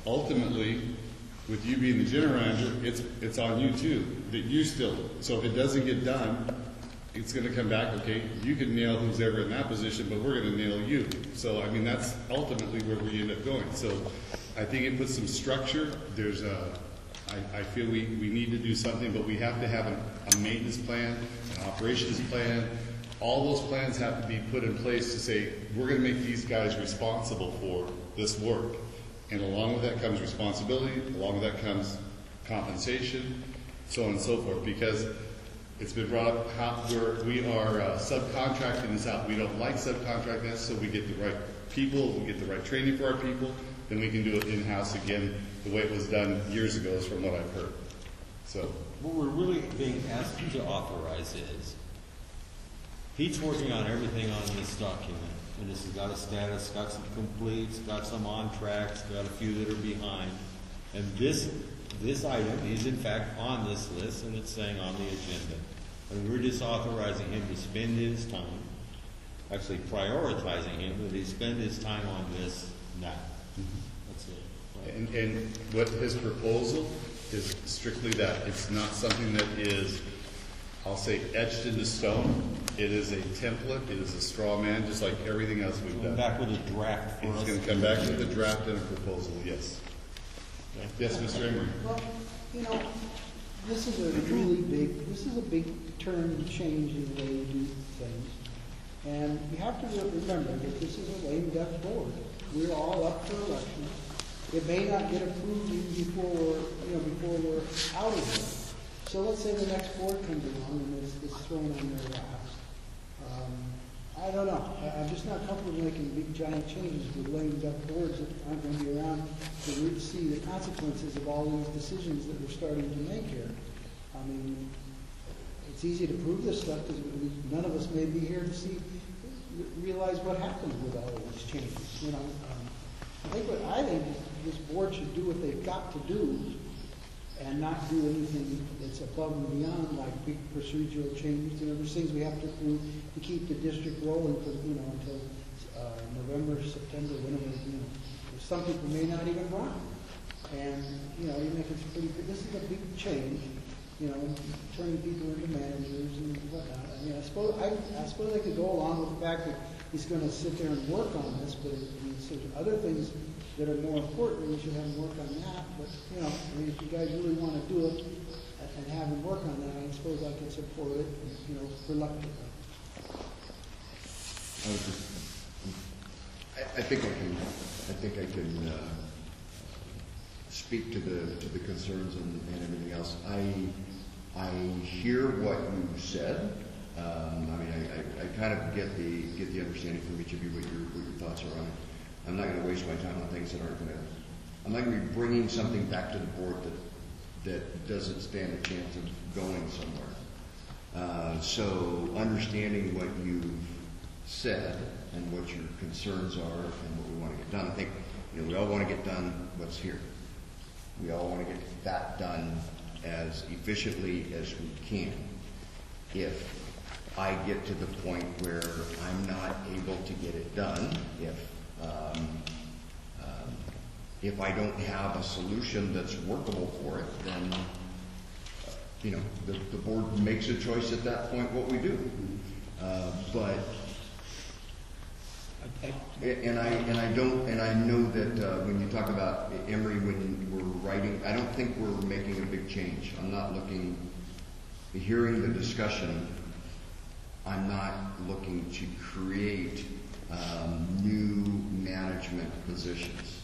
ultimately, with you being the general manager, it's on you too, that you still, so if it doesn't get done, it's gonna come back, okay, you can nail who's ever in that position, but we're gonna nail you. So, I mean, that's ultimately where we end up going. So, I think it puts some structure. There's I feel we need to do something, but we have to have a maintenance plan, an operations plan. All those plans have to be put in place to say, we're gonna make these guys responsible for this work. And along with that comes responsibility, along with that comes compensation, so on and so forth, because it's been brought up how we are subcontracting this out. We don't like subcontracting this, so we get the right people, we get the right training for our people, then we can do it in-house again the way it was done years ago is from what I've heard. So what we're really being asked to authorize is, Pete's working on everything on this document, and this has got a status, got some completes, got some on tracks, got a few that are behind, and this item is in fact on this list, and it's saying on the agenda. And we're just authorizing him to spend his time, actually prioritizing him, that he spend his time on this now. That's it. Right? And what his proposal is strictly that. It's not something that is, I'll say, etched into stone. It is a template. It is a straw man, just like everything else we've done. Back with a draft for us. He's going to come back with a draft and a proposal, yes. Okay. Yes, Mr. Emery. Well, you know, this is a big turn change in the way we do things. And you have to remember that this is a lame duck board. We're all up for election. It may not get approved even before we're out of here. So let's say the next board comes along and is thrown on their laps. I don't know. I'm just not comfortable making big giant changes with lame duck boards that aren't going to be around to see the consequences of all these decisions that we're starting to make here. I mean, it's easy to prove this stuff because none of us may be here to realize what happens with all of these changes. You know, I think this board should do what they've got to do and not do anything that's above and beyond, like big procedural changes. You know, there's things we have to prove to keep the district rolling for, until November, September, whenever, some people may not even run. And, even if it's pretty good, this is a big change, turning people into managers and whatnot. I mean, I suppose I could go along with the fact that he's going to sit there and work on this, but there's other things that are more important. We should have him work on that. But if you guys really want to do it and have him work on that, I suppose I can support it. Reluctantly. I think I can speak to the concerns and everything else. I hear what you said. I kind of get the understanding from each of you what your thoughts are on it. I'm not going to waste my time on things that aren't going to. I'm not going to be bringing something back to the board that doesn't stand a chance of going somewhere. So understanding what you've said and what your concerns are and what we want to get done. I think we all want to get done what's here. We all want to get that done as efficiently as we can. If I get to the point where I'm not able to get it done, if I don't have a solution that's workable for it, then the board makes a choice at that point what we do. I know that when you talk about Emory, when we're writing, I don't think we're making a big change. I'm not hearing the discussion. I'm not looking to create new management positions.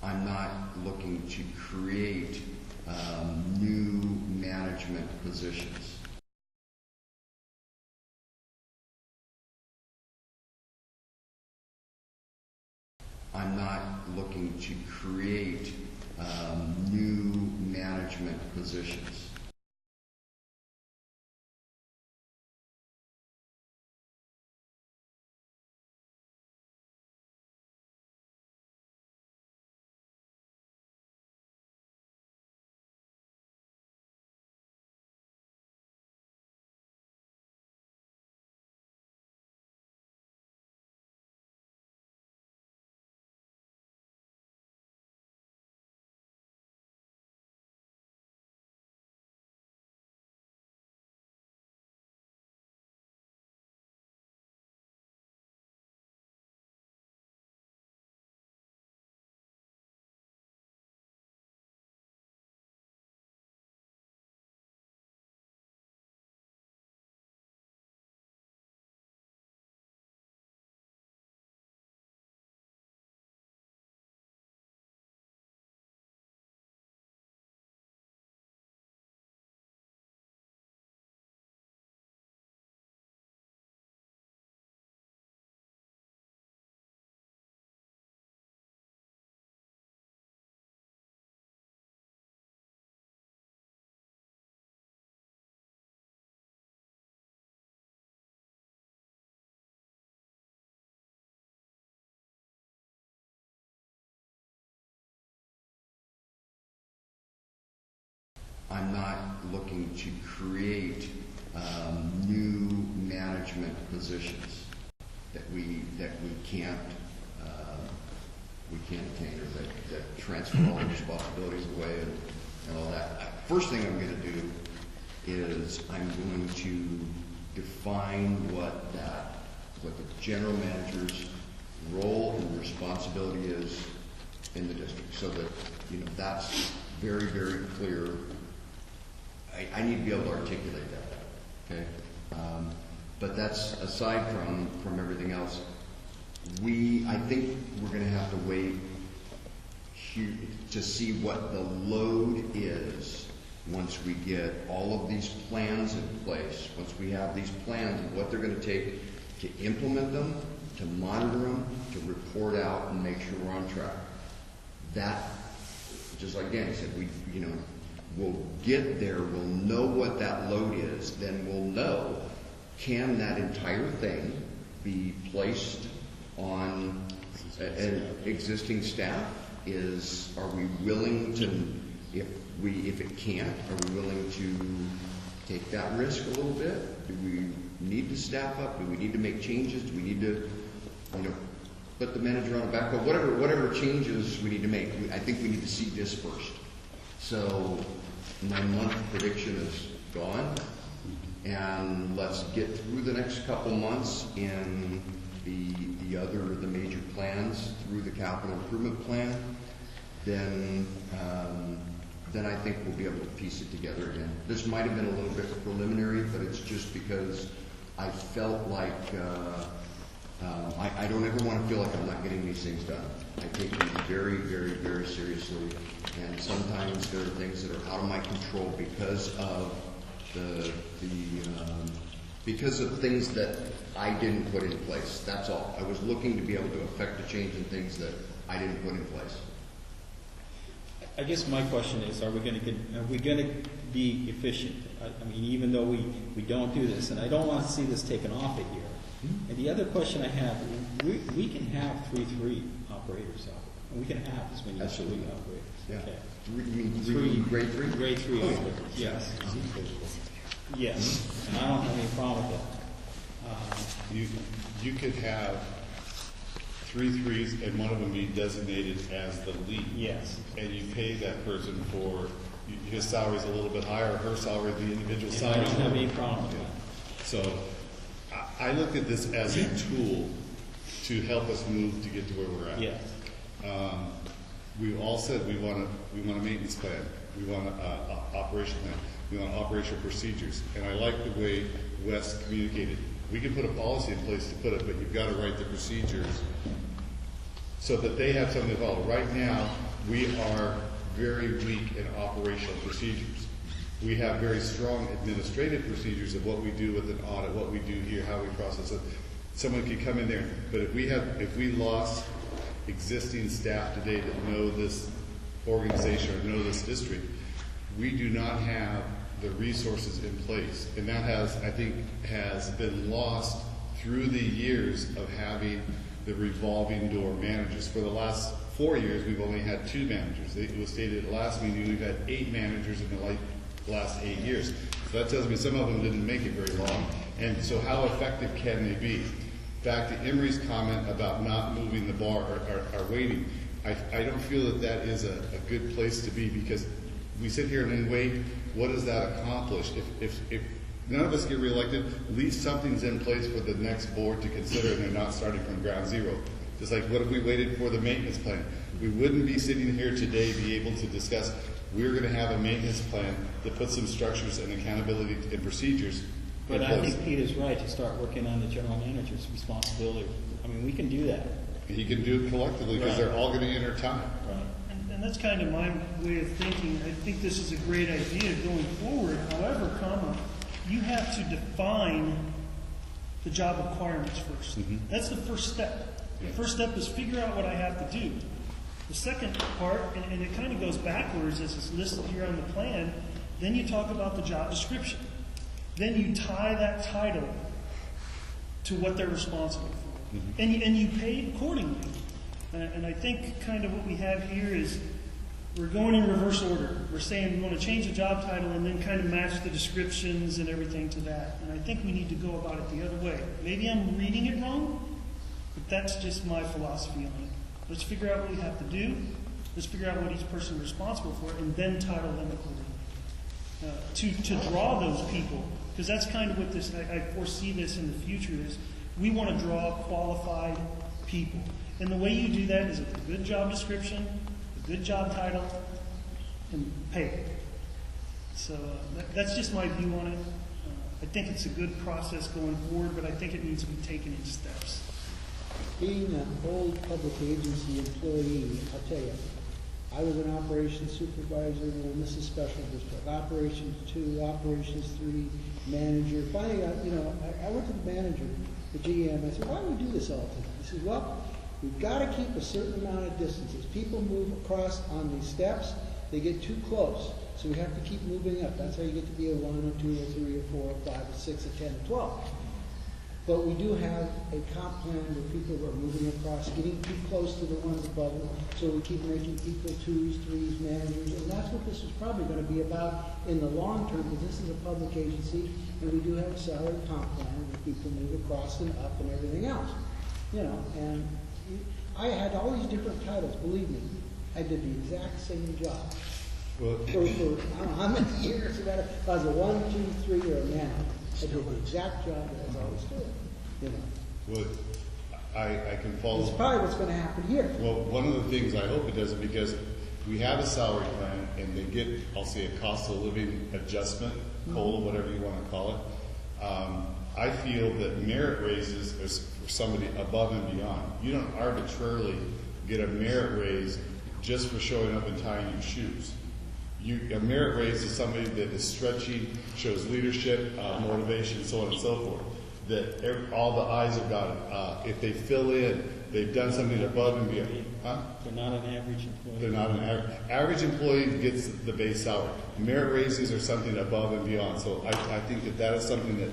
I'm not looking to create new management positions. I'm not looking to create new management positions. I'm not looking to create new management positions that we can't attain, or that transfer all the responsibilities away and all that. First thing I'm going to do is I'm going to define what the general manager's role and responsibility is in the district, so that that's very, very clear. I need to be able to articulate that. Okay, but that's aside from everything else. I think we're going to have to wait to see what the load is once we get all of these plans in place. Once we have these plans and what they're going to take to implement them, to monitor them, to report out and make sure we're on track. That, just like Danny said, we'll get there, we'll know what that load is, then we'll know, can that entire thing be placed on an existing staff? Are we willing to, if it can't, are we willing to take that risk a little bit? Do we need to staff up? Do we need to make changes? Do we need to, put the manager on a back? But whatever changes we need to make, I think we need to see this first. So my month prediction is gone, and let's get through the next couple months in the major plans through the capital improvement plan. Then I think we'll be able to piece it together again. This might have been a little bit preliminary, but it's just because I felt like I don't ever want to feel like I'm not getting these things done. I take these very, very, very seriously, and sometimes there are things that are out of my control because of because of things that I didn't put in place. That's all. I was looking to be able to affect a change in things that I didn't put in place. I guess my question is, are we going to be efficient? I mean, even though we don't do this, and I don't want to see this taken off a year. And the other question I have, we can have 3-3 operators out there. We can have as many as 3 operators. Yeah. Okay. You mean grade 3? Grade 3 operators, yes. Yes, and I don't have any problem with that. You could have 3 3s and one of them be designated as the lead. Yes. And you pay that person for his salary is a little bit higher, her salary, the individual And salary. I don't have any problem with that. So I look at this as a tool to help us move to get to where we're at. Yes. We all said we want a maintenance plan. We want an operation plan. We want operational procedures. And I like the way Wes communicated. We can put a policy in place to put it, but you've got to write the procedures so that they have something to follow. Right now, we are very weak in operational procedures. We have very strong administrative procedures of what we do with an audit, what we do here, how we process it. Someone could come in there, but if we lost existing staff today that know this organization or know this district, we do not have the resources in place. And that I think has been lost through the years of having the revolving door managers. For the last 4 years, we've only had 2 managers. It was stated at last meeting we've had 8 managers in the last 8 years. So that tells me some of them didn't make it very long. And so how effective can they be? Back to Emery's comment about not moving the bar or waiting. I don't feel that is a good place to be, because we sit here and then wait. What does that accomplish? If none of us get reelected, at least something's in place for the next board to consider, and they're not starting from ground zero. Just like, what if we waited for the maintenance plan? We wouldn't be sitting here today be able to discuss, we're going to have a maintenance plan that puts some structures and accountability and procedures. But I think Pete is right to start working on the general manager's responsibility. I mean, we can do that. He can do it collectively because they're all going to enter time. Right. And that's kind of my way of thinking. I think this is a great idea going forward. However, you have to define the job requirements first. Mm-hmm. That's the first step. The first step is figure out what I have to do. The second part, and it kind of goes backwards as it's listed here on the plan, then you talk about the job description. Then you tie that title to what they're responsible for. Mm-hmm. And you pay accordingly. And I think kind of what we have here is we're going in reverse order. We're saying we want to change the job title and then kind of match the descriptions and everything to that. And I think we need to go about it the other way. Maybe I'm reading it wrong, but that's just my philosophy on it. Let's figure out what we have to do. Let's figure out what each person is responsible for, and then title them accordingly. To draw those people, because that's kind of what this, I foresee this in the future, is we want to draw qualified people. And the way you do that is with a good job description, a good job title, and pay. So that's just my view on it. I think it's a good process going forward, but I think it needs to be taken in steps. Being an old public agency employee, I'll tell you, I was an operations supervisor, and this is special district, operations 2, operations 3, manager. Finally, I went to the manager, the GM, I said, why do we do this all the time? He said, well, we've got to keep a certain amount of distances. People move across on these steps, they get too close. So we have to keep moving up. That's how you get to be a 1 or 2 or 3 or 4 or 5 or 6 or 10 or 12. But we do have a comp plan where people are moving across, getting too close to the ones above them, so we keep making people 2s, 3s, managers, and that's what this is probably going to be about in the long term, because this is a public agency, and we do have a salary comp plan where people move across and up and everything else. And I had all these different titles, believe me. I did the exact same job. Well, For I don't know how many years, if I was a 1, 2, 3, or a manager. I did the exact job that I was always doing, Well, I can follow. It's probably what's going to happen here. Well, one of the things I hope it doesn't, because we have a salary plan and they get, I'll say, a cost of living adjustment, COLA, whatever you want to call it. I feel that merit raises is for somebody above and beyond. You don't arbitrarily get a merit raise just for showing up and tying your shoes. A merit raise is somebody that is stretching, shows leadership, motivation, so on and so forth. That all the eyes have got it. If they fill in, they've done something above and beyond. Huh? They're not an average employee. They're not an average employee gets the base salary. Merit raises are something above and beyond. So I think that is something that,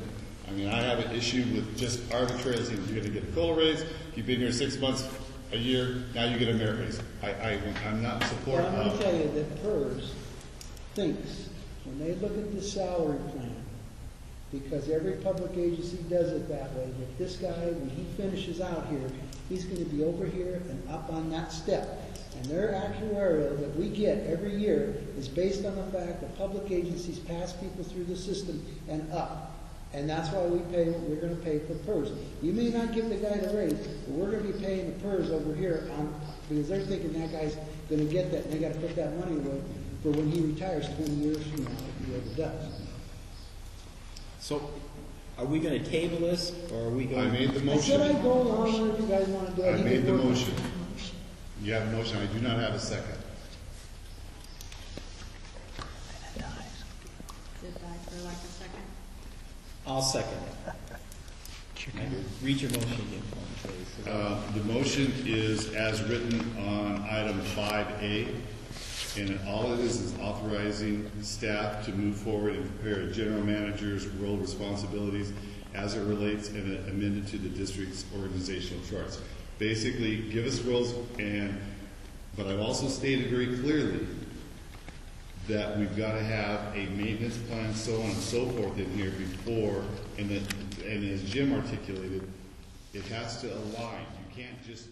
I have an issue with just arbitrarily saying you're going to get a COLA raise, you've been here 6 months, a year, now you get a merit raise. I'm not in support Well, I'm going of. to tell you that PERS thinks, when they look at the salary plan, because every public agency does it that way, that this guy, when he finishes out here, he's going to be over here and up on that step. And their actuarial that we get every year is based on the fact that public agencies pass people through the system and up. And that's why we pay what we're going to pay for PERS. You may not give the guy the raise, but we're going to be paying the PERS over here because they're thinking that guy's going to get that, and they got to put that money away for when he retires 20 years from now, if he ever does. So, are we going to table this, or are we going? I made the I said motion. I'd go along with it if you guys want to do it. I made the motion. You have a motion. I do not have a second. Did I for like a second? I'll second it. Read your motion again for me, please. The motion is as written on item 5A, and all it is authorizing staff to move forward and prepare a general manager's role responsibilities as it relates and amended to the district's organizational charts. Basically, give us roles, but I've also stated very clearly that we've got to have a maintenance plan, so on and so forth in here before, and as Jim articulated, it has to align. You can't just